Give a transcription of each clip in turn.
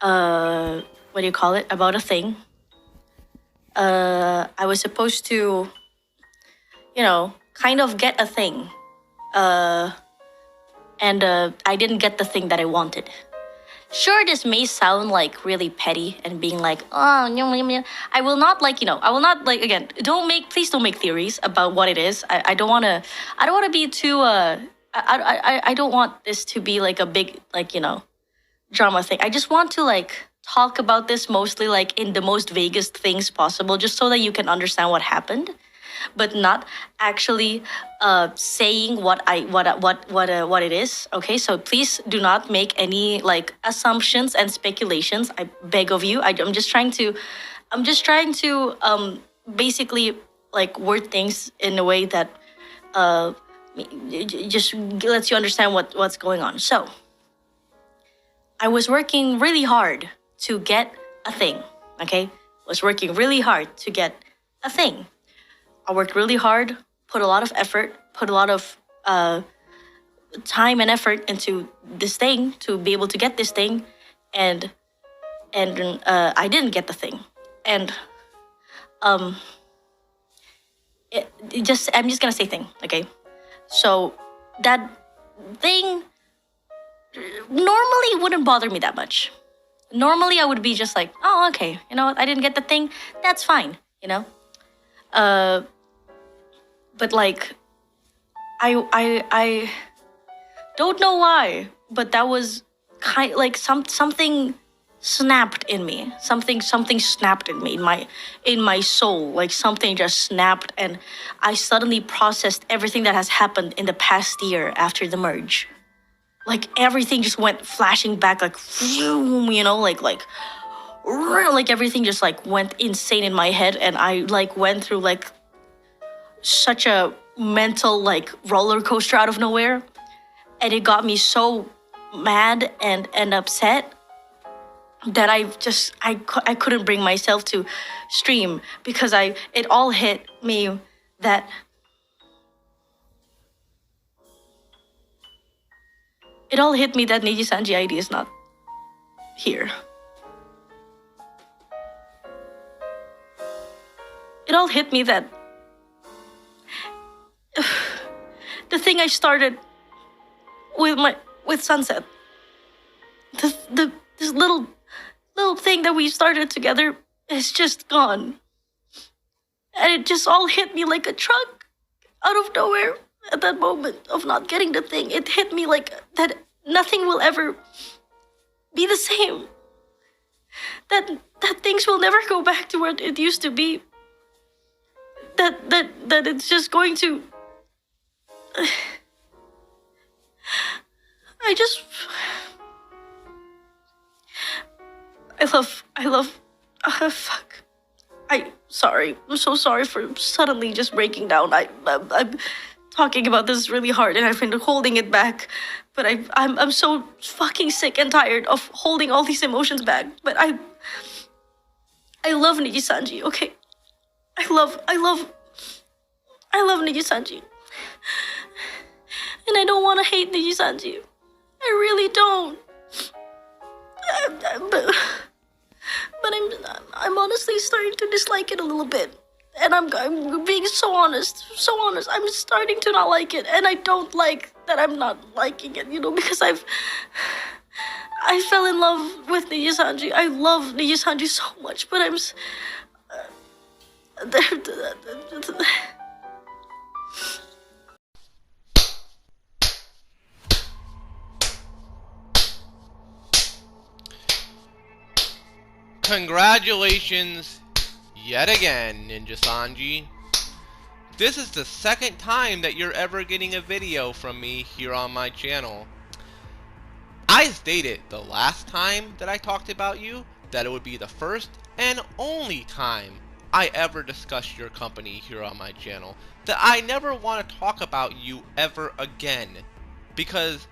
what do you call it, about a thing. I was supposed to, kind of get a thing. And I didn't get the thing that I wanted. Sure, this may sound like really petty and being like, oh, I will not I will not again, please don't make theories about what it is. I don't want to be too, I don't want this to be like a big, drama thing. I just want to talk about this mostly in the most vaguest things possible, just so that you can understand what happened, but not actually saying what it is. Okay, so please do not make any assumptions and speculations. I beg of you. I'm just trying to, basically word things in a way that just lets you understand what's going on. So I was working really hard to get a thing. Okay, was working really hard to get a thing. I worked really hard, put a lot of effort, put a lot of time and effort into this thing to be able to get this thing, and I didn't get the thing, and I'm just gonna say thing, okay? So that thing normally wouldn't bother me that much. Normally I would be just like, oh, okay, you know what? I didn't get the thing. That's fine, you know. But I don't know why, but that was something snapped in me. Something snapped in me, in my soul. Like something just snapped, and I suddenly processed everything that has happened in the past year after the merge. Like everything just went flashing back, like everything just went insane in my head, and I went through such a mental roller coaster out of nowhere, and it got me so mad and upset that I couldn't bring myself to stream, because it all hit me that Nijisanji ID is not here. It all hit me that the thing I started with Sunset, this little thing that we started together is just gone, and it just all hit me like a truck out of nowhere. At that moment of not getting the thing, it hit me like that nothing will ever be the same. That things will never go back to where it used to be. That it's just going to. Fuck. Sorry. I'm so sorry for suddenly just breaking down. I'm talking about this really hard, and I've been holding it back. But I'm so fucking sick and tired of holding all these emotions back. But I love Nijisanji, okay? I love Nijisanji. And I don't want to hate Nijisanji. I really don't. But I'm honestly starting to dislike it a little bit. And I'm being so honest. I'm starting to not like it, and I don't like that I'm not liking it, because I fell in love with Nijisanji. I love Nijisanji so much, but Congratulations yet again, Nijisanji. This is the second time that you're ever getting a video from me here on my channel. I stated the last time that I talked about you that it would be the first and only time I ever discussed your company here on my channel. That I never want to talk about you ever again. Because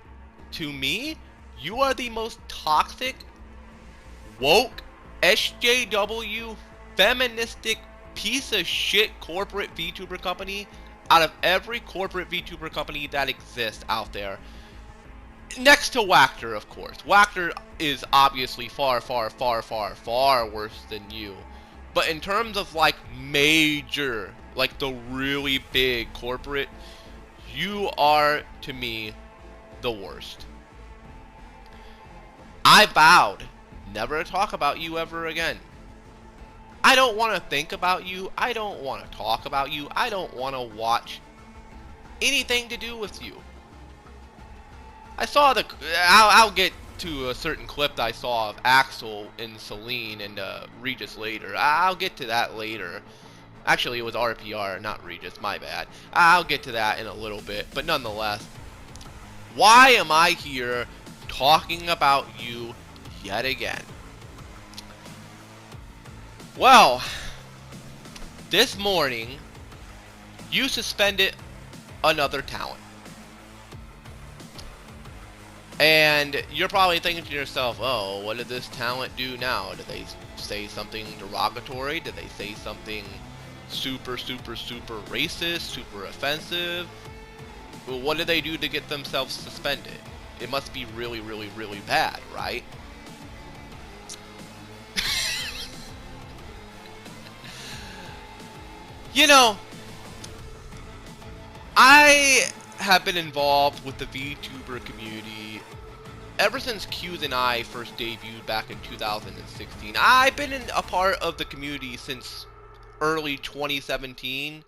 to me, you are the most toxic, woke, SJW, feministic piece of shit corporate VTuber company out of every corporate VTuber company that exists out there. Next to Wachter, of course. Wachter is obviously far, far, far, far, far worse than you. But in terms of like major, like the really big corporate, you are to me the worst. I vowed never to talk about you ever again. I don't want to think about you. I don't want to talk about you. I don't want to watch anything to do with you. I saw the... I'll get to a certain clip that I saw of Axel and Celine and Regis later. I'll get to that later. Actually, it was RPR, not Regis. My bad. I'll get to that in a little bit. But nonetheless, why am I here talking about you yet again? Well, this morning, you suspended another talent. And you're probably thinking to yourself, oh, what did this talent do now? Did they say something derogatory? Did they say something super, super, super racist, super offensive? Well, what did they do to get themselves suspended? It must be really, really, really bad, right? You know, I have been involved with the VTuber community ever since Q's and I first debuted back in 2016. I've been a part of the community since early 2017.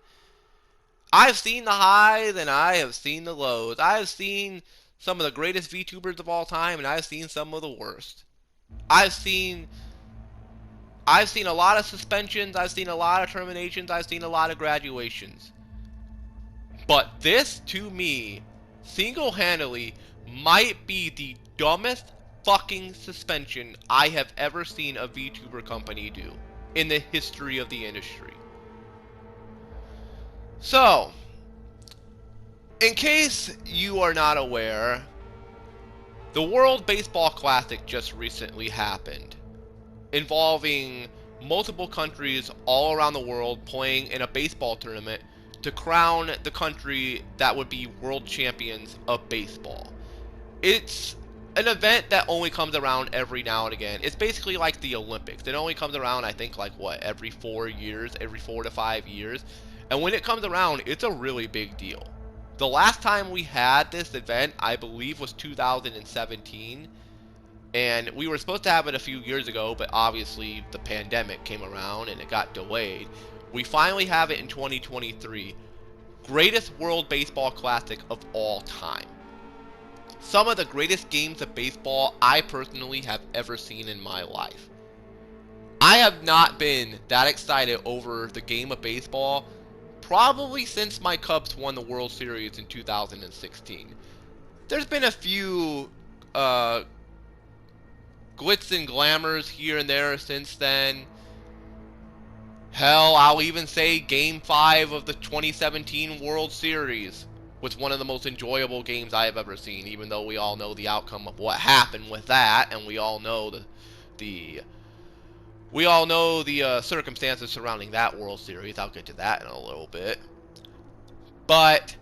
I've seen the highs and I have seen the lows. I have seen some of the greatest VTubers of all time, and I've seen some of the worst. I've seen a lot of suspensions, I've seen a lot of terminations, I've seen a lot of graduations. But this, to me, single-handedly, might be the dumbest fucking suspension I have ever seen a VTuber company do in the history of the industry. So, in case you are not aware, the World Baseball Classic just recently happened, involving multiple countries all around the world playing in a baseball tournament to crown the country that would be world champions of baseball. It's an event that only comes around every now and again. It's basically like the Olympics. It only comes around, I think, like what, every 4 years, every 4 to 5 years. And when it comes around, it's a really big deal. The last time we had this event, I believe, was 2017. And we were supposed to have it a few years ago, but obviously the pandemic came around and it got delayed. We finally have it in 2023. Greatest World Baseball Classic of all time. Some of the greatest games of baseball I personally have ever seen in my life. I have not been that excited over the game of baseball probably since my Cubs won the World Series in 2016. There's been a few glitz and glamours here and there since then. Hell, I'll even say Game 5 of the 2017 World Series was one of the most enjoyable games I have ever seen, even though we all know the outcome of what happened with that, and we all know the circumstances surrounding that World Series. I'll get to that in a little bit. But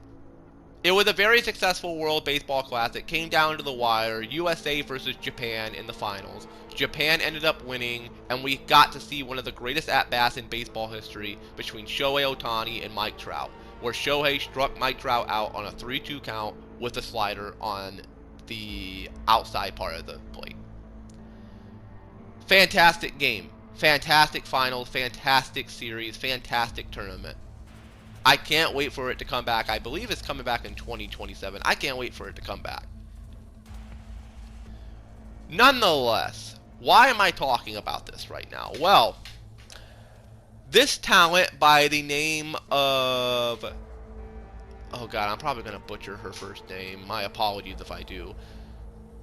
it was a very successful World Baseball Classic. Came down to the wire. USA versus Japan in the finals. Japan ended up winning, and we got to see one of the greatest at-bats in baseball history between Shohei Ohtani and Mike Trout, where Shohei struck Mike Trout out on a 3-2 count with a slider on the outside part of the plate. Fantastic game. Fantastic finals. Fantastic series. Fantastic tournament. I can't wait for it to come back. I believe it's coming back in 2027. I can't wait for it to come back. Nonetheless, why am I talking about this right now? Well, this talent by the name of... oh god, I'm probably going to butcher her first name. My apologies if I do.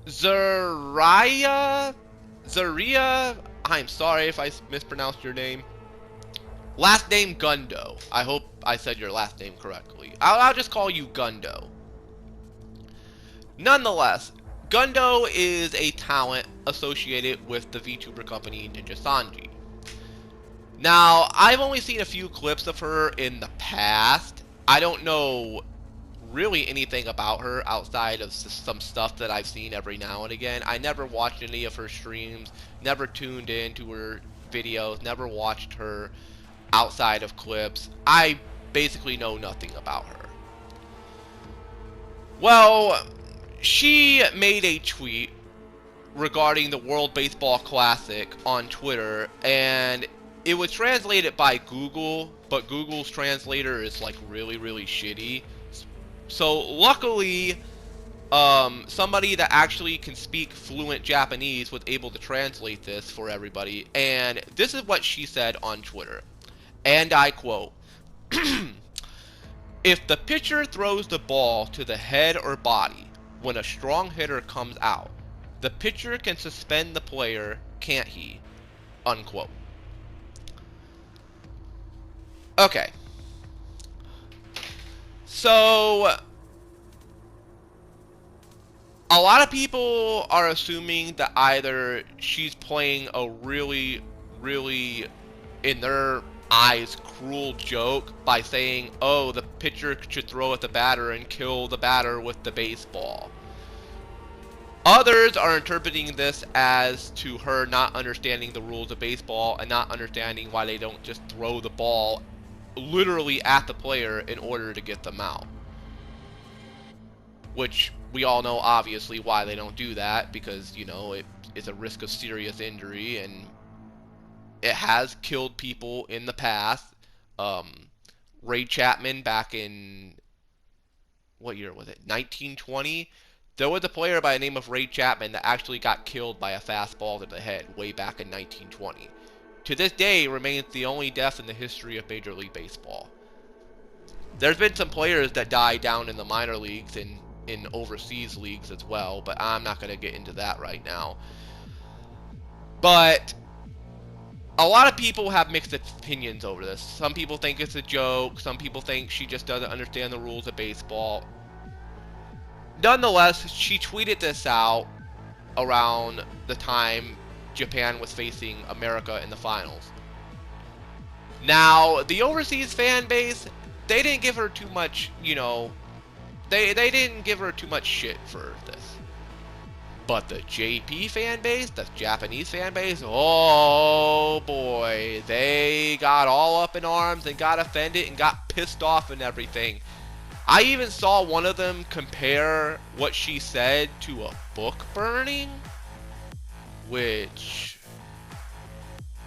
Zaria? I'm sorry if I mispronounced your name. Last name Gundo. I hope I said your last name correctly. I'll just call you Gundo. Nonetheless, Gundo is a talent associated with the VTuber company Nijisanji. Now, I've only seen a few clips of her in the past. I don't know really anything about her outside of some stuff that I've seen every now and again. I never watched any of her streams, never tuned in to her videos, never watched her outside of clips. I basically know nothing about her. Well, she made a tweet regarding the World Baseball Classic on Twitter, and it was translated by Google, but Google's translator is like really, really shitty. So luckily, somebody that actually can speak fluent Japanese was able to translate this for everybody, and this is what she said on Twitter, and I quote, "If the pitcher throws the ball to the head or body when a strong hitter comes out, the pitcher can suspend the player, can't he?" Unquote. Okay. So, a lot of people are assuming that either she's playing a really, really, in their eyes, cruel joke by saying, oh, the pitcher should throw at the batter and kill the batter with the baseball. Others are interpreting this as to her not understanding the rules of baseball and not understanding why they don't just throw the ball literally at the player in order to get them out. Which we all know obviously why they don't do that, because, you know, it is a risk of serious injury and it has killed people in the past. Ray Chapman back in, what year was it? 1920? There was a player by the name of Ray Chapman that actually got killed by a fastball to the head way back in 1920. To this day, remains the only death in the history of Major League Baseball. There's been some players that died down in the minor leagues and in overseas leagues as well, but I'm not going to get into that right now. But a lot of people have mixed opinions over this. Some people think it's a joke. Some people think she just doesn't understand the rules of baseball. Nonetheless, she tweeted this out around the time Japan was facing America in the finals. Now, the overseas fan base, they didn't give her too much, you know, they didn't give her too much shit for this. But the JP fan base, the Japanese fan base, oh boy, they got all up in arms and got offended and got pissed off and everything. I even saw one of them compare what she said to a book burning, which,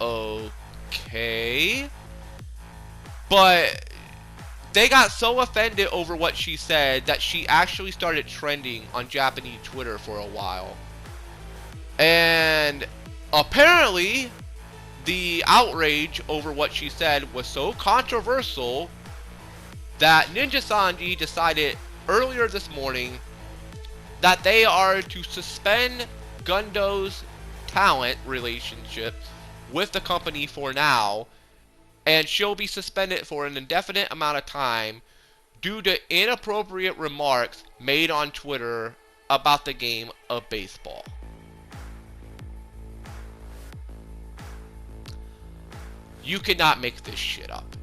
okay, but they got so offended over what she said that she actually started trending on Japanese Twitter for a while. And apparently, the outrage over what she said was so controversial that Nijisanji decided earlier this morning that they are to suspend Gundo's talent relationship with the company for now, and she'll be suspended for an indefinite amount of time due to inappropriate remarks made on Twitter about the game of baseball. You cannot make this shit up.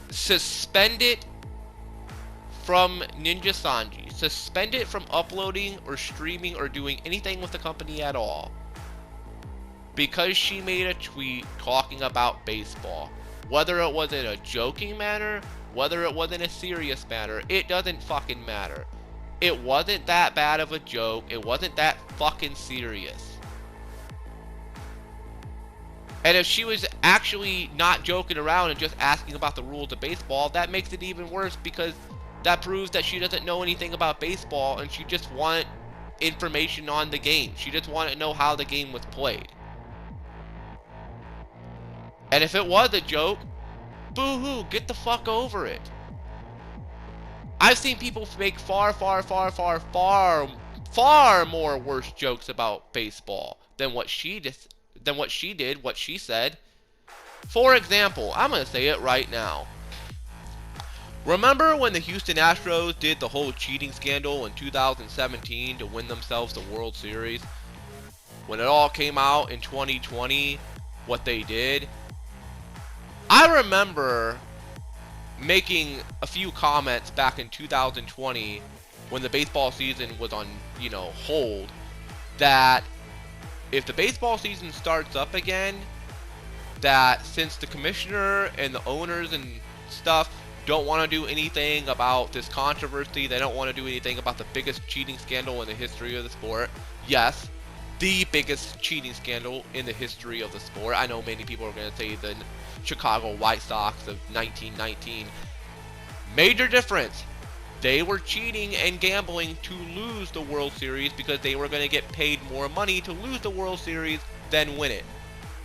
Suspended from Nijisanji. Suspended from uploading or streaming or doing anything with the company at all, because she made a tweet talking about baseball. Whether it was in a joking manner, whether it was in a serious manner, it doesn't fucking matter. It wasn't that bad of a joke. It wasn't that fucking serious. And if she was actually not joking around and just asking about the rules of baseball, that makes it even worse, because that proves that she doesn't know anything about baseball and she just wanted information on the game. She just wanted to know how the game was played. And if it was a joke, boo-hoo, get the fuck over it. I've seen people make far more worse jokes about baseball than what she did, what she said. For example, I'm going to say it right now. Remember when the Houston Astros did the whole cheating scandal in 2017 to win themselves the World Series? When it all came out in 2020, what they did? I remember making a few comments back in 2020 when the baseball season was on, hold, that if the baseball season starts up again, that since the commissioner and the owners and stuff don't want to do anything about this controversy, they don't want to do anything about the biggest cheating scandal in the history of the sport. Yes, the biggest cheating scandal in the history of the sport. I know many people are going to say the Chicago White Sox of 1919. Major difference. They were cheating and gambling to lose the World Series because they were going to get paid more money to lose the World Series than win it.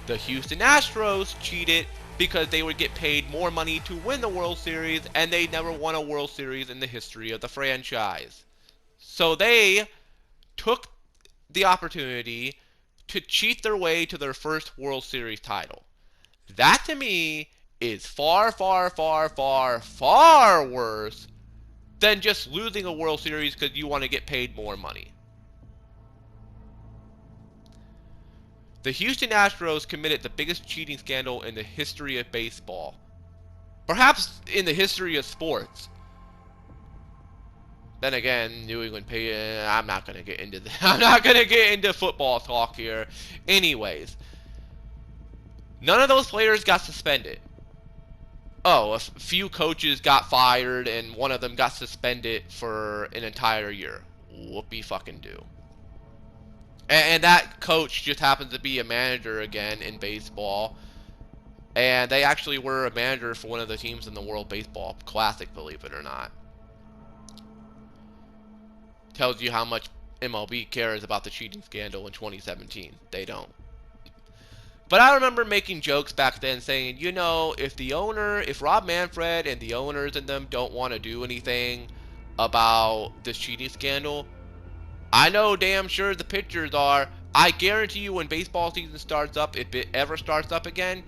The Houston Astros cheated because they would get paid more money to win the World Series, and they never won a World Series in the history of the franchise. So they took the opportunity to cheat their way to their first World Series title. That to me is far, far, far, far, far worse than just losing a World Series because you want to get paid more money. The Houston Astros committed the biggest cheating scandal in the history of baseball. Perhaps in the history of sports. Then again, New England Patriots, I'm not going to get into that. I'm not going to get into football talk here. Anyways, none of those players got suspended. Oh, a few coaches got fired and one of them got suspended for an entire year. Whoopie fucking do. And that coach just happens to be a manager again in baseball. And they actually were a manager for one of the teams in the World Baseball Classic, believe it or not. Tells you how much MLB cares about the cheating scandal in 2017. They don't. But I remember making jokes back then saying, if Rob Manfred and the owners and them don't want to do anything about this cheating scandal, I know damn sure the pitchers are. I guarantee you when baseball season starts up, if it ever starts up again,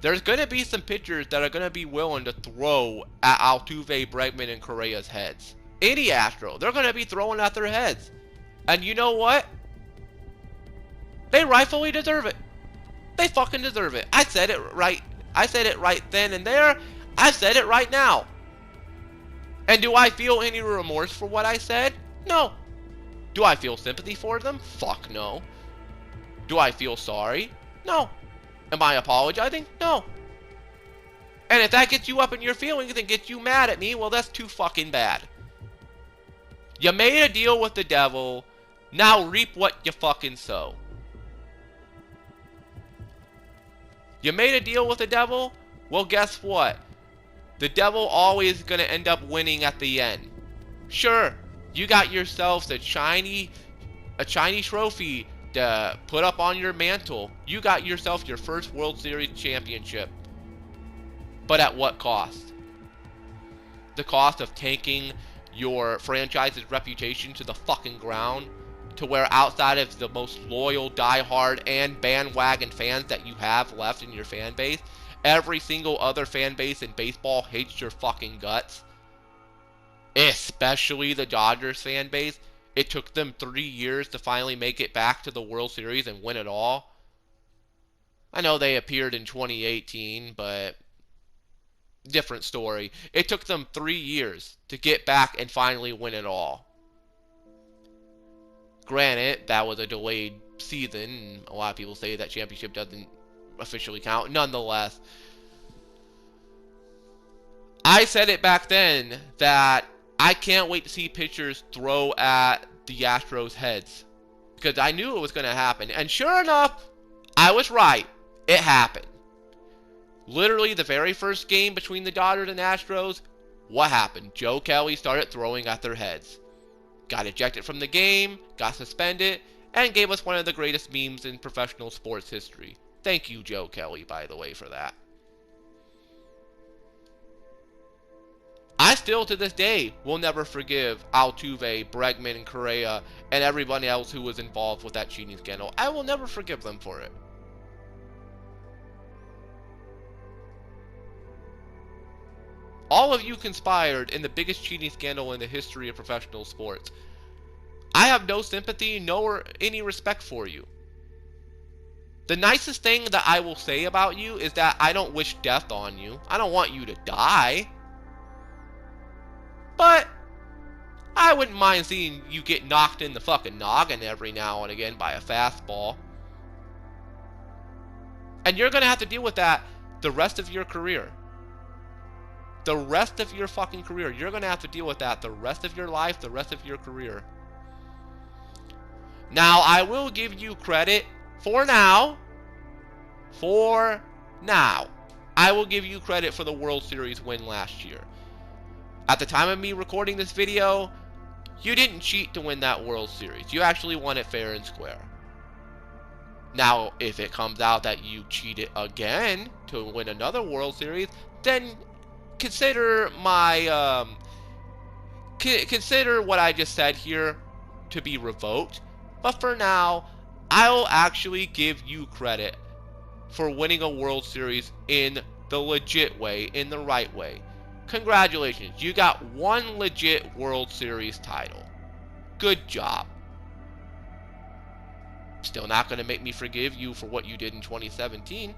there's going to be some pitchers that are going to be willing to throw at Altuve, Bregman, and Correa's heads. Any Astro, they're going to be throwing at their heads. And you know what? They rightfully deserve it. They fucking deserve it. I said it right. I said it right then and there. I said it right now. And do I feel any remorse for what I said? No. Do I feel sympathy for them? Fuck no. Do I feel sorry? No. Am I apologizing? No. And if that gets you up in your feelings and gets you mad at me, well, that's too fucking bad. You made a deal with the devil. Now reap what you fucking sow. You made a deal with the devil? Well, guess what? The devil always going to end up winning at the end. Sure, you got yourselves a shiny trophy to put up on your mantle. You got yourself your first World Series championship. But at what cost? The cost of tanking your franchise's reputation to the fucking ground, to where outside of the most loyal, diehard, and bandwagon fans that you have left in your fan base, every single other fan base in baseball hates your fucking guts. Especially the Dodgers fan base. It took them 3 years to finally make it back to the World Series and win it all. I know they appeared in 2018, but different story. It took them 3 years to get back and finally win it all. Granted, that was a delayed season, and a lot of people say that championship doesn't officially count. Nonetheless, I said it back then that I can't wait to see pitchers throw at the Astros' heads, because I knew it was going to happen. And sure enough, I was right. It happened. Literally, the very first game between the Dodgers and Astros, what happened? Joe Kelly started throwing at their heads. Got ejected from the game, got suspended, and gave us one of the greatest memes in professional sports history. Thank you, Joe Kelly, by the way, for that. I still, to this day, will never forgive Altuve, Bregman, and Correa, and everybody else who was involved with that cheating scandal. I will never forgive them for it. All of you conspired in the biggest cheating scandal in the history of professional sports. I have no sympathy, nor any respect for you. The nicest thing that I will say about you is that I don't wish death on you. I don't want you to die. But I wouldn't mind seeing you get knocked in the fucking noggin every now and again by a fastball. And you're going to have to deal with that the rest of your career. The rest of your fucking career. You're going to have to deal with that the rest of your life, the rest of your career. Now, I will give you credit for now. For now. I will give you credit for the World Series win last year. At the time of me recording this video, you didn't cheat to win that World Series. You actually won it fair and square. Now, if it comes out that you cheated again to win another World Series, then consider my consider what I just said here to be revoked. But for now, I'll actually give you credit for winning a World Series in the legit way, in the right way. Congratulations, you got one legit World Series title. Good job. Still not going to make me forgive you for what you did in 2017.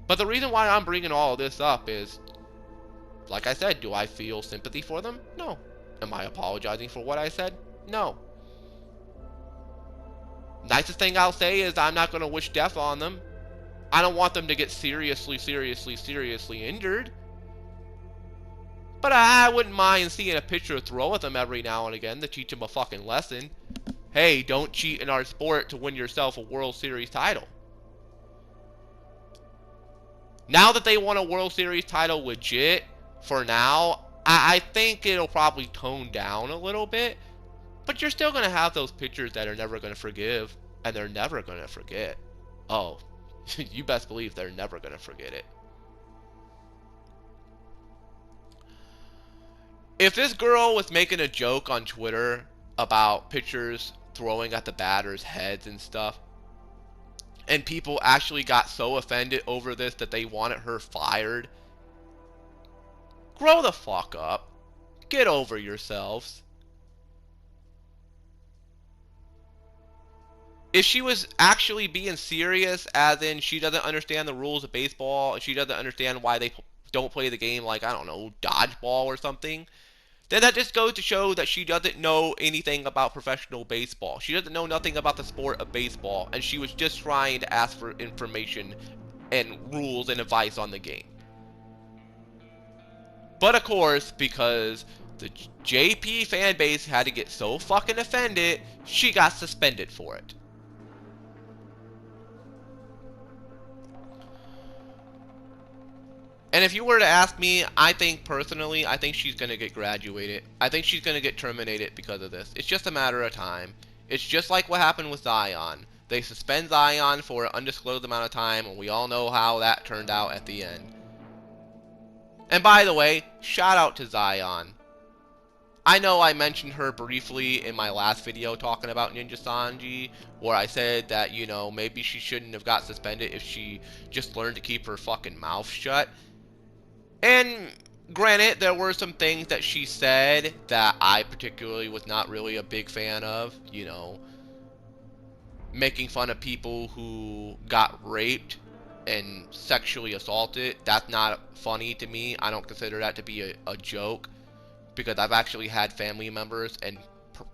But the reason why I'm bringing all of this up is, like I said, do I feel sympathy for them? No. Am I apologizing for what I said? No. Nicest thing I'll say is I'm not going to wish death on them. I don't want them to get seriously injured. But I wouldn't mind seeing a pitcher throw at them every now and again to teach them a fucking lesson. Hey, don't cheat in our sport to win yourself a World Series title. Now that they won a World Series title legit, for now, I think it'll probably tone down a little bit. But you're still going to have those pitchers that are never going to forgive, and they're never going to forget. Oh, you best believe they're never going to forget it. If this girl was making a joke on Twitter about pitchers throwing at the batters' heads and stuff, and people actually got so offended over this that they wanted her fired, grow the fuck up. Get over yourselves. If she was actually being serious, as in she doesn't understand the rules of baseball, and she doesn't understand why they don't play the game like, I don't know, dodgeball or something, then that just goes to show that she doesn't know anything about professional baseball. She doesn't know nothing about the sport of baseball, and she was just trying to ask for information and rules and advice on the game. But of course, because the JP fan base had to get so fucking offended, she got suspended for it. And if you were to ask me, I think personally, I think she's going to get graduated. I think she's going to get terminated because of this. It's just a matter of time. It's just like what happened with Zion. They suspend Zion for an undisclosed amount of time, and we all know how that turned out at the end. And by the way, shout out to Zion. I know I mentioned her briefly in my last video talking about Nijisanji, where I said that, you know, maybe she shouldn't have got suspended if she just learned to keep her fucking mouth shut. And granted, there were some things that she said that I particularly was not really a big fan of. You know, making fun of people who got raped and sexually assaulted. That's not funny to me. I don't consider that to be a joke, because I've actually had family members and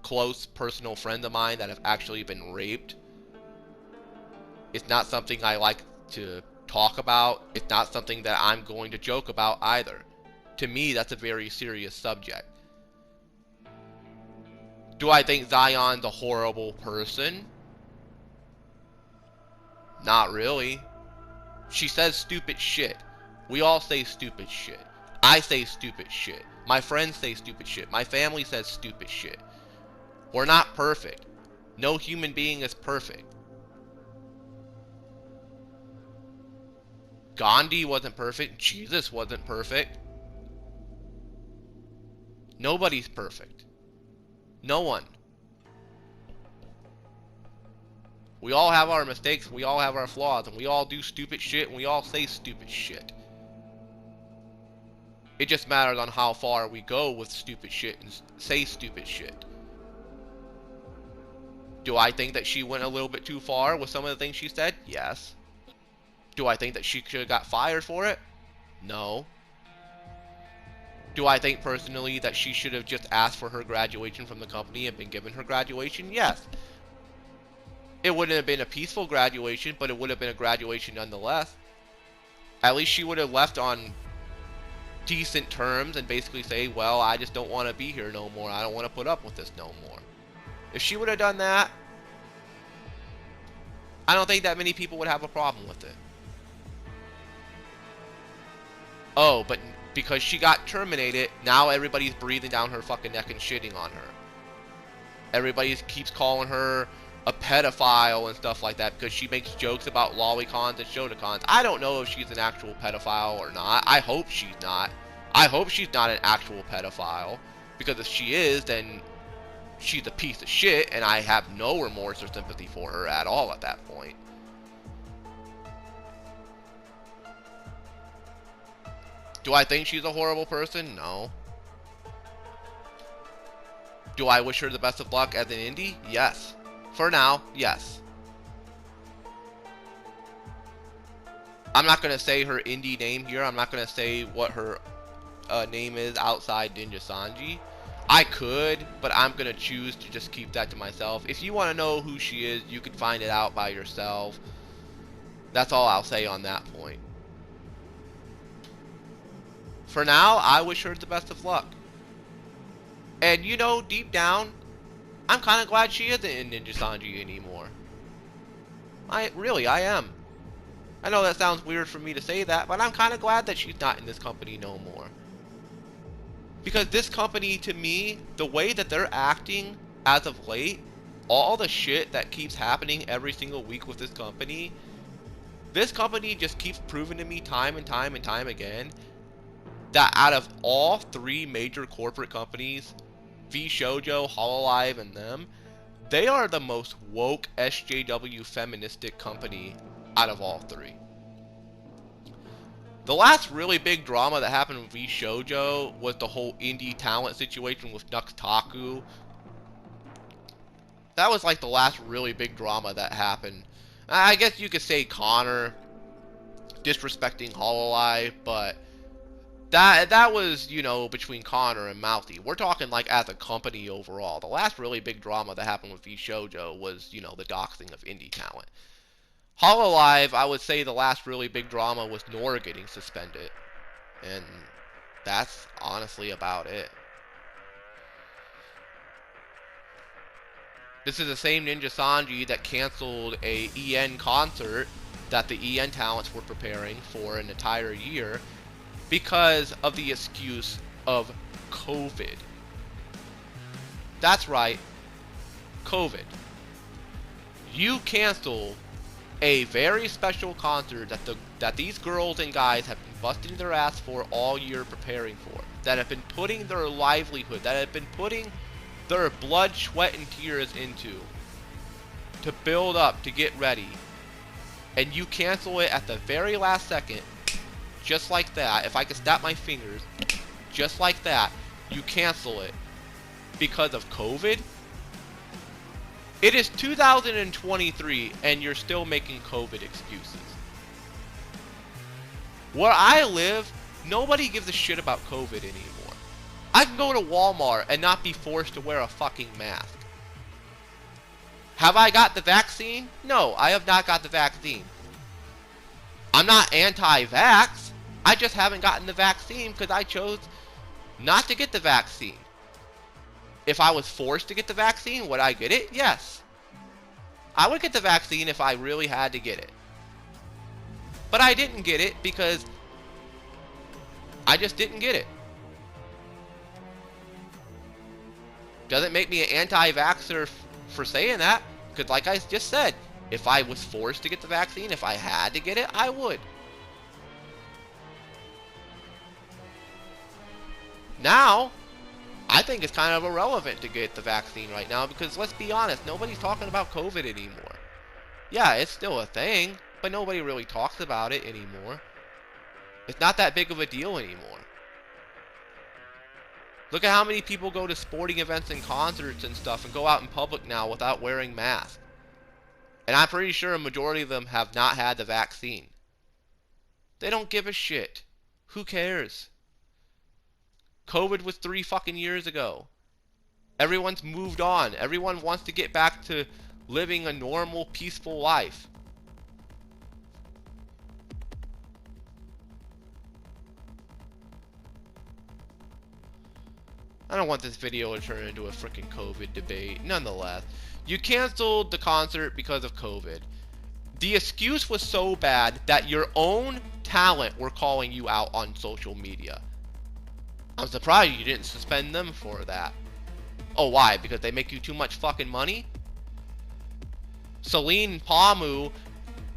close personal friends of mine that have actually been raped. It's not something I like to talk about. It's not something that I'm going to joke about either. To me, that's a very serious subject. Do I think Zion's a horrible person? Not really. She says stupid shit. We all say stupid shit. I say stupid shit. My friends say stupid shit. My family says stupid shit. We're not perfect. No human being is perfect. Gandhi wasn't perfect. Jesus wasn't perfect. Nobody's perfect. No one. We all have our mistakes, we all have our flaws, and we all do stupid shit, and we all say stupid shit. It just matters on how far we go with stupid shit and say stupid shit. Do I think that she went a little bit too far with some of the things she said? Yes. Do I think that she should have got fired for it? No. Do I think personally that she should have just asked for her graduation from the company and been given her graduation? Yes. It wouldn't have been a peaceful graduation, but it would have been a graduation nonetheless. At least she would have left on decent terms and basically say, well, I just don't want to be here no more. I don't want to put up with this no more. If she would have done that, I don't think that many people would have a problem with it. Oh, but because she got terminated, now everybody's breathing down her fucking neck and shitting on her. Everybody keeps calling her a pedophile and stuff like that because she makes jokes about lolicons and shotacons. I don't know if she's an actual pedophile or not. I hope she's not. I hope she's not an actual pedophile, because if she is, then she's a piece of shit, and I have no remorse or sympathy for her at all at that point. Do I think she's a horrible person? No. Do I wish her the best of luck as an indie? Yes. For now, yes. I'm not going to say her indie name here. I'm not going to say what her name is outside Nijisanji. I could, but I'm going to choose to just keep that to myself. If you want to know who she is, you can find it out by yourself. That's all I'll say on that point. For now, I wish her the best of luck. And you know, deep down, I'm kind of glad she isn't in Nijisanji anymore. I am. I know that sounds weird for me to say that, but I'm kind of glad that she's not in this company no more. Because this company, to me, the way that they're acting as of late, all the shit that keeps happening every single week with this company just keeps proving to me time and time and time again that out of all three major corporate companies, VShojo, Hololive, and them, they are the most woke SJW feministic company out of all three. The last really big drama that happened with VShojo was the whole indie talent situation with Nuxtaku. That was like the last really big drama that happened. I guess you could say Connor disrespecting Hololive, but that was, you know, between Connor and Mouthy. We're talking like as a company overall. The last really big drama that happened with VShojo was, you know, the doxing of indie talent. Hololive, I would say the last really big drama was Nora getting suspended. And that's honestly about it. This is the same Nijisanji that canceled a EN concert that the EN talents were preparing for an entire year because of the excuse of COVID. That's right, COVID. You cancel a very special concert that these girls and guys have been busting their ass for all year preparing for, that have been putting their livelihood, that have been putting their blood, sweat, and tears into to build up, to get ready, and you cancel it at the very last second, just like that. If I could snap my fingers, just like that, you cancel it because of COVID. It is 2023 and you're still making COVID excuses. Where I live, nobody gives a shit about COVID anymore. I can go to Walmart and not be forced to wear a fucking mask. Have I got the vaccine? No, I have not got the vaccine. I'm not anti-vax. I just haven't gotten the vaccine because I chose not to get the vaccine. If I was forced to get the vaccine, would I get it? Yes. I would get the vaccine if I really had to get it. But I didn't get it because I just didn't get it. Doesn't make me an anti-vaxxer for saying that, because like I just said, if I was forced to get the vaccine, if I had to get it, I would. Now, I think it's kind of irrelevant to get the vaccine right now because, let's be honest, nobody's talking about COVID anymore. Yeah, it's still a thing, but nobody really talks about it anymore. It's not that big of a deal anymore. Look at how many people go to sporting events and concerts and stuff and go out in public now without wearing masks. And I'm pretty sure a majority of them have not had the vaccine. They don't give a shit. Who cares? COVID was 3 fucking years ago. Everyone's moved on. Everyone wants to get back to living a normal, peaceful life. I don't want this video to turn into a freaking COVID debate. Nonetheless, you canceled the concert because of COVID. The excuse was so bad that your own talent were calling you out on social media. I'm surprised you didn't suspend them for that. Oh, why? Because they make you too much fucking money? Celine, Pamu,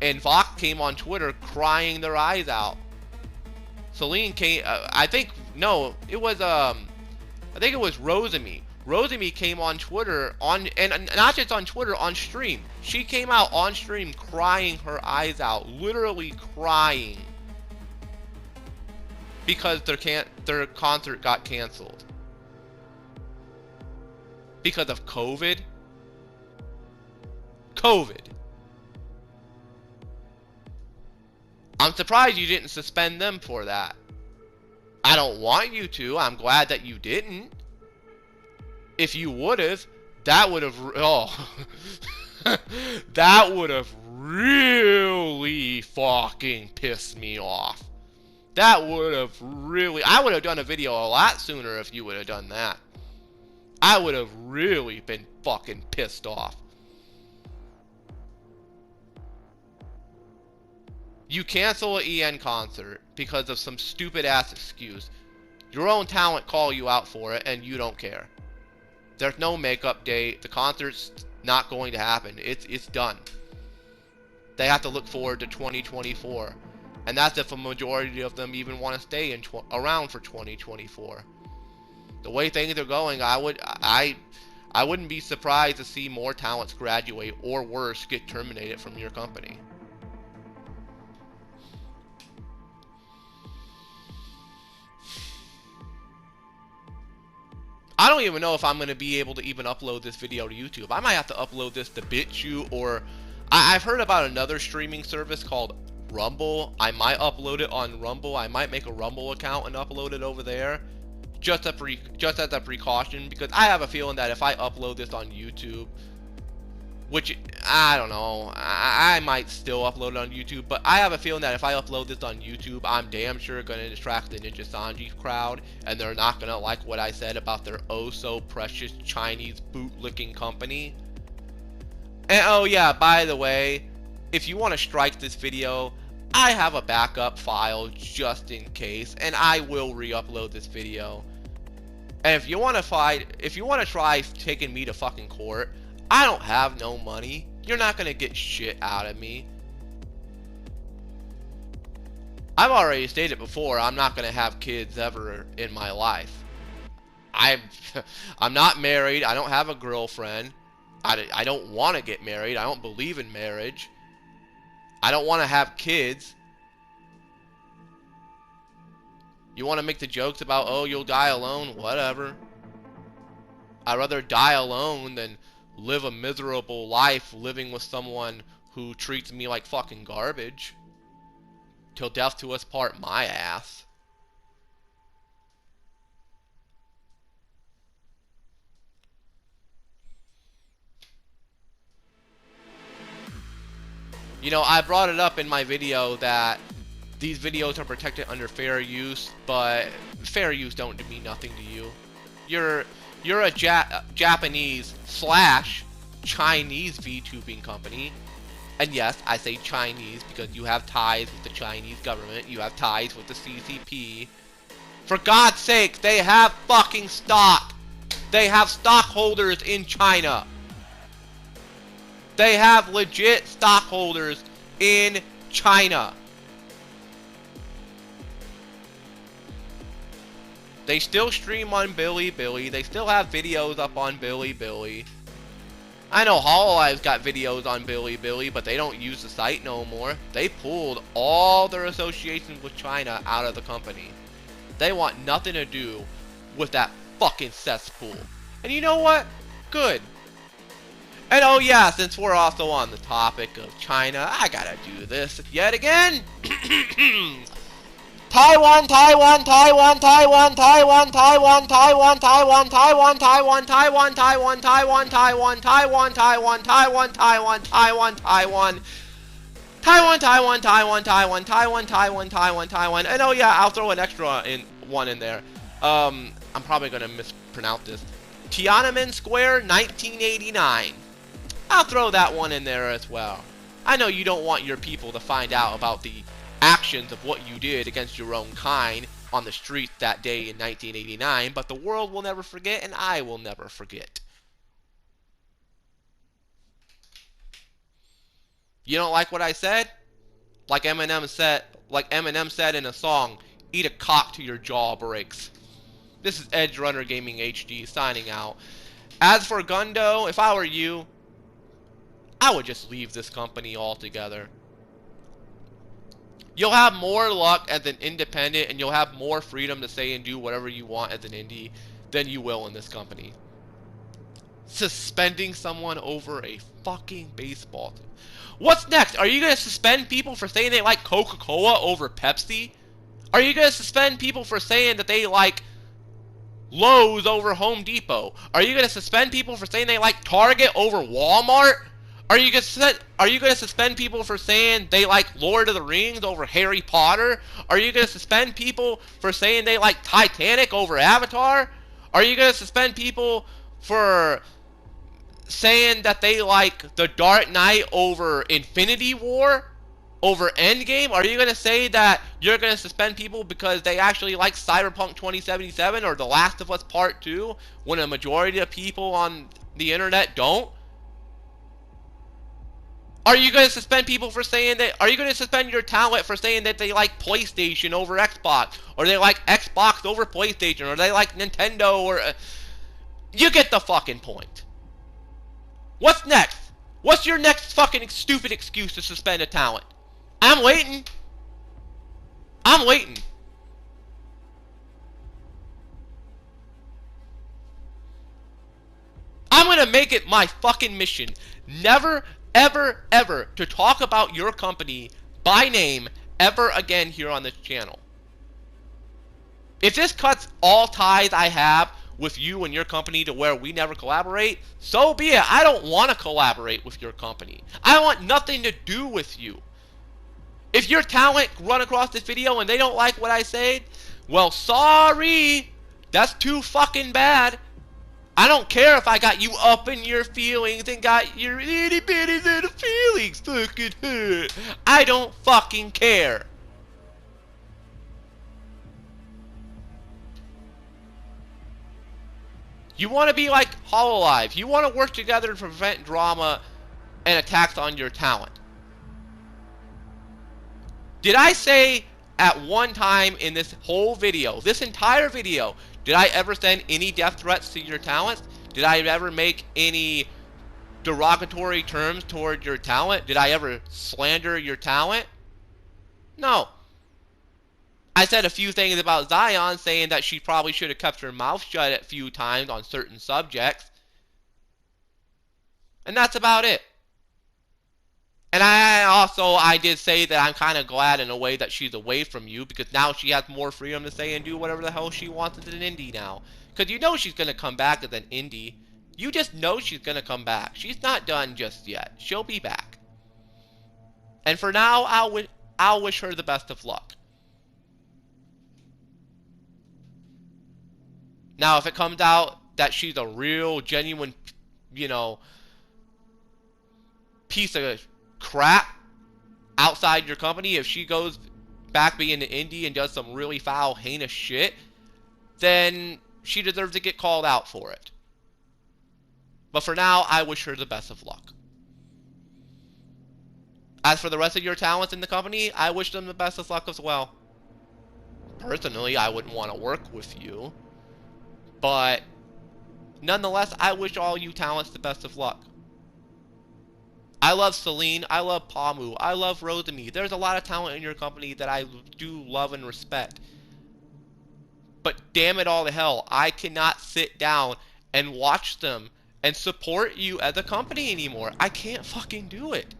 and Vox came on Twitter crying their eyes out. Celine came, I think it was Rosemi. Rosemi came on Twitter, and not just on Twitter, on stream. She came out on stream crying her eyes out, literally crying, because their concert got canceled. Because of COVID? COVID. I'm surprised you didn't suspend them for that. I don't want you to. I'm glad that you didn't. If you would've, that would've, that would've really fucking pissed me off. That would've really, I would've done a video a lot sooner if you would've done that. I would've really been fucking pissed off. You cancel an EN concert because of some stupid ass excuse. Your own talent call you out for it and you don't care. There's no makeup date. The concert's not going to happen. It's done. They have to look forward to 2024. And that's if a majority of them even want to stay around for 2024. The way things are going, I wouldn't be surprised to see more talents graduate or worse, get terminated from your company. I don't even know if I'm going to be able to even upload this video to YouTube. I might have to upload this to BitChute, or I've heard about another streaming service called Rumble. I might upload it on Rumble. I might make a Rumble account and upload it over there, just as a precaution, because I have a feeling that if I upload this on YouTube, which I don't know, I might still upload it on YouTube, but I have a feeling that if I upload this on YouTube, I'm damn sure going to distract the Nijisanji crowd, and they're not going to like what I said about their oh so precious Chinese bootlicking company. And oh yeah, by the way, if you want to strike this video, I have a backup file just in case, and I will re-upload this video. And if you want to try taking me to fucking court, I don't have no money. You're not gonna get shit out of me. I've already stated before, I'm not gonna have kids ever in my life. I'm not married. I don't have a girlfriend. I don't want to get married. I don't believe in marriage. I don't want to have kids. You want to make the jokes about, oh, you'll die alone? Whatever. I'd rather die alone than live a miserable life living with someone who treats me like fucking garbage. Till death to us part, my ass. You know, I brought it up in my video that these videos are protected under fair use, but fair use don't mean nothing to you. You're a Japanese / Chinese VTubing company. And yes, I say Chinese because you have ties with the Chinese government. You have ties with the CCP. For God's sake, they have fucking stock. They have stockholders in China. They have legit stockholders in China. They still stream on Bilibili. They still have videos up on Bilibili. I know Hololive's got videos on Bilibili, but they don't use the site no more. They pulled all their associations with China out of the company. They want nothing to do with that fucking cesspool. And you know what? Good. And oh yeah, since we're also on the topic of China, I gotta do this yet again. Taiwan, Taiwan, Taiwan, Taiwan, Taiwan, Taiwan, Taiwan, Taiwan, Taiwan, Taiwan, Taiwan, Taiwan, Taiwan, Taiwan, Taiwan, Taiwan, Taiwan, Taiwan, Taiwan, Taiwan. Taiwan, Taiwan, Taiwan, Taiwan, Taiwan, Taiwan, Taiwan, Taiwan. And oh yeah, I'll throw an extra one in there. I'm probably gonna mispronounce this. Tiananmen Square, 1989. I'll throw that one in there as well. I know you don't want your people to find out about the actions of what you did against your own kind on the street that day in 1989, but the world will never forget, and I will never forget. You don't like what I said? Like Eminem said in a song, eat a cock till your jaw breaks. This is Edge Runner Gaming HD signing out. As for Gundo, if I were you, I would just leave this company altogether. You'll have more luck as an independent, and you'll have more freedom to say and do whatever you want as an indie than you will in this company. Suspending someone over a fucking baseball team. What's next? Are you going to suspend people for saying they like Coca-Cola over Pepsi? Are you going to suspend people for saying that they like Lowe's over Home Depot? Are you going to suspend people for saying they like Target over Walmart? Are you going to suspend people for saying they like Lord of the Rings over Harry Potter? Are you going to suspend people for saying they like Titanic over Avatar? Are you going to suspend people for saying that they like The Dark Knight over Infinity War? Over Endgame? Are you going to say that you're going to suspend people because they actually like Cyberpunk 2077 or The Last of Us Part 2 when a majority of people on the internet don't? Are you going to suspend people for saying that? Are you going to suspend your talent for saying that they like PlayStation over Xbox? Or they like Xbox over PlayStation? Or they like Nintendo or... You get the fucking point. What's next? What's your next fucking stupid excuse to suspend a talent? I'm waiting. I'm waiting. I'm gonna make it my fucking mission. Never, ever, ever to talk about your company by name ever again here on this channel. If this cuts all ties I have with you and your company to where we never collaborate, so be it. I don't want to collaborate with your company. I want nothing to do with you. If your talent run across this video and they don't like what I say, well, sorry. That's too fucking bad. I don't care if I got you up in your feelings and got your itty bitty little feelings fucking hurt. I don't fucking care. You want to be like Hololive. You want to work together to prevent drama and attacks on your talent. Did I say at one time in this whole video, this entire video, did I ever send any death threats to your talents? Did I ever make any derogatory terms toward your talent? Did I ever slander your talent? No. I said a few things about Zion, saying that she probably should have kept her mouth shut a few times on certain subjects. And that's about it. And I did say that I'm kind of glad in a way that she's away from you, because now she has more freedom to say and do whatever the hell she wants as an indie now. Because you know she's going to come back as an indie. You just know she's going to come back. She's not done just yet. She'll be back. And for now, I'll wish her the best of luck. Now, if it comes out that she's a real, genuine, piece of crap outside your company, if she goes back being an indie and does some really foul, heinous shit, then she deserves to get called out for it. But for now, I wish her the best of luck. As for the rest of your talents in the company, I wish them the best of luck as well. Personally, I wouldn't want to work with you. But nonetheless, I wish all you talents the best of luck. I love Celine, I love Pamu, I love Rosemi. There's a lot of talent in your company that I do love and respect. But damn it all to hell, I cannot sit down and watch them and support you as a company anymore. I can't fucking do it.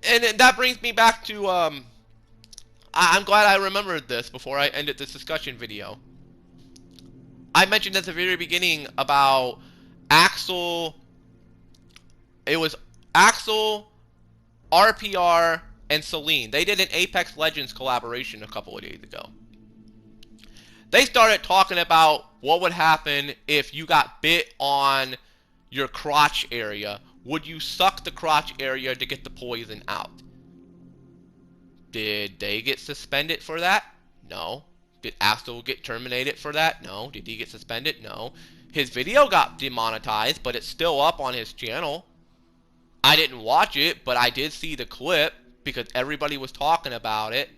And that brings me back to, I'm glad I remembered this before I ended this discussion video. I mentioned at the very beginning about Axel. It was Axel, RPR, and Celine. They did an Apex Legends collaboration a couple of days ago. They started talking about what would happen if you got bit on your crotch area. Would you suck the crotch area to get the poison out? Did they get suspended for that? No. Did Axel get terminated for that? No. Did he get suspended? No. His video got demonetized, but it's still up on his channel. I didn't watch it, but I did see the clip because everybody was talking about it.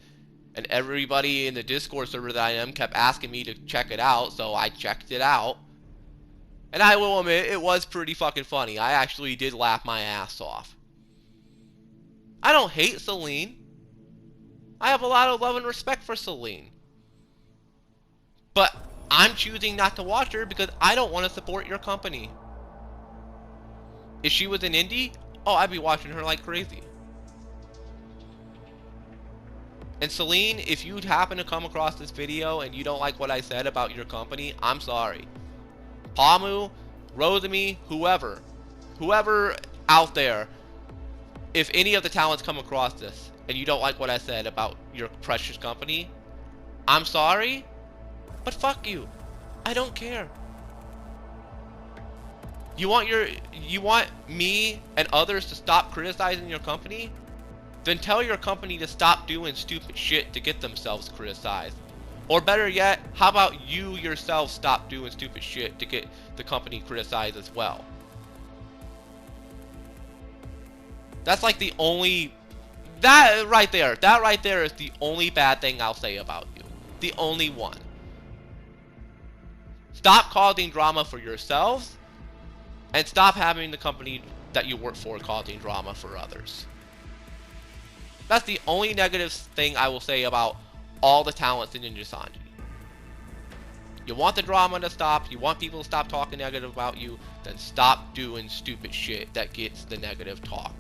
And everybody in the Discord server that I am kept asking me to check it out, so I checked it out. And I will admit, it was pretty fucking funny. I actually did laugh my ass off. I don't hate Celine. I have a lot of love and respect for Celine. But I'm choosing not to watch her because I don't want to support your company. If she was an indie, oh, I'd be watching her like crazy. And Celine, if you happen to come across this video and you don't like what I said about your company, I'm sorry. Pamu, Rosemi, whoever out there, if any of the talents come across this and you don't like what I said about your precious company, I'm sorry, but fuck you. I don't care. You want me and others to stop criticizing your company? Then tell your company to stop doing stupid shit to get themselves criticized. Or better yet, how about you yourself stop doing stupid shit to get the company criticized as well? That's like the only... That right there is the only bad thing I'll say about you. The only one. Stop causing drama for yourselves, and stop having the company that you work for causing drama for others. That's the only negative thing I will say about all the talents in Nijisanji. You want the drama to stop, you want people to stop talking negative about you, then stop doing stupid shit that gets the negative talk.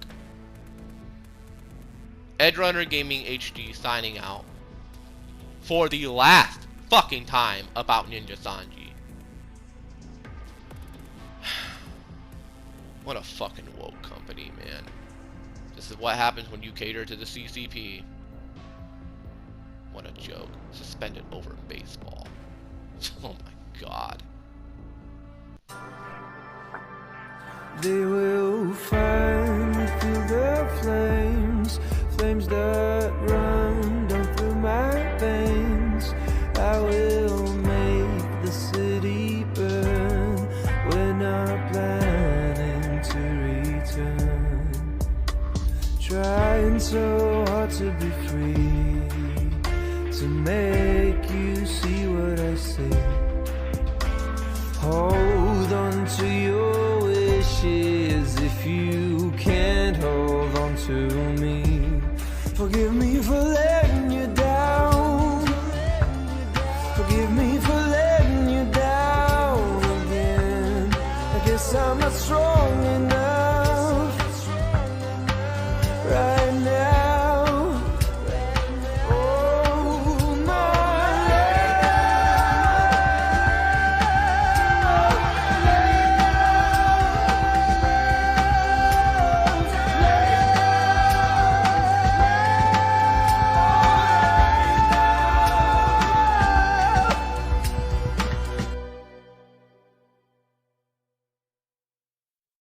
Edrunner Gaming HD signing out for the last fucking time about Nijisanji. What a fucking woke company, man. This is what happens when you cater to the CCP. What a joke. Suspended over baseball. Oh my god. They will find me through the flames, flames that run down through my veins. I will make the city burn. We're not planning to return. Trying so hard to be free, to make you see what I see. Hold on to your wishes if you can't hold on to me. Forgive me for letting you down. Forgive me for letting you down again. I guess I'm not strong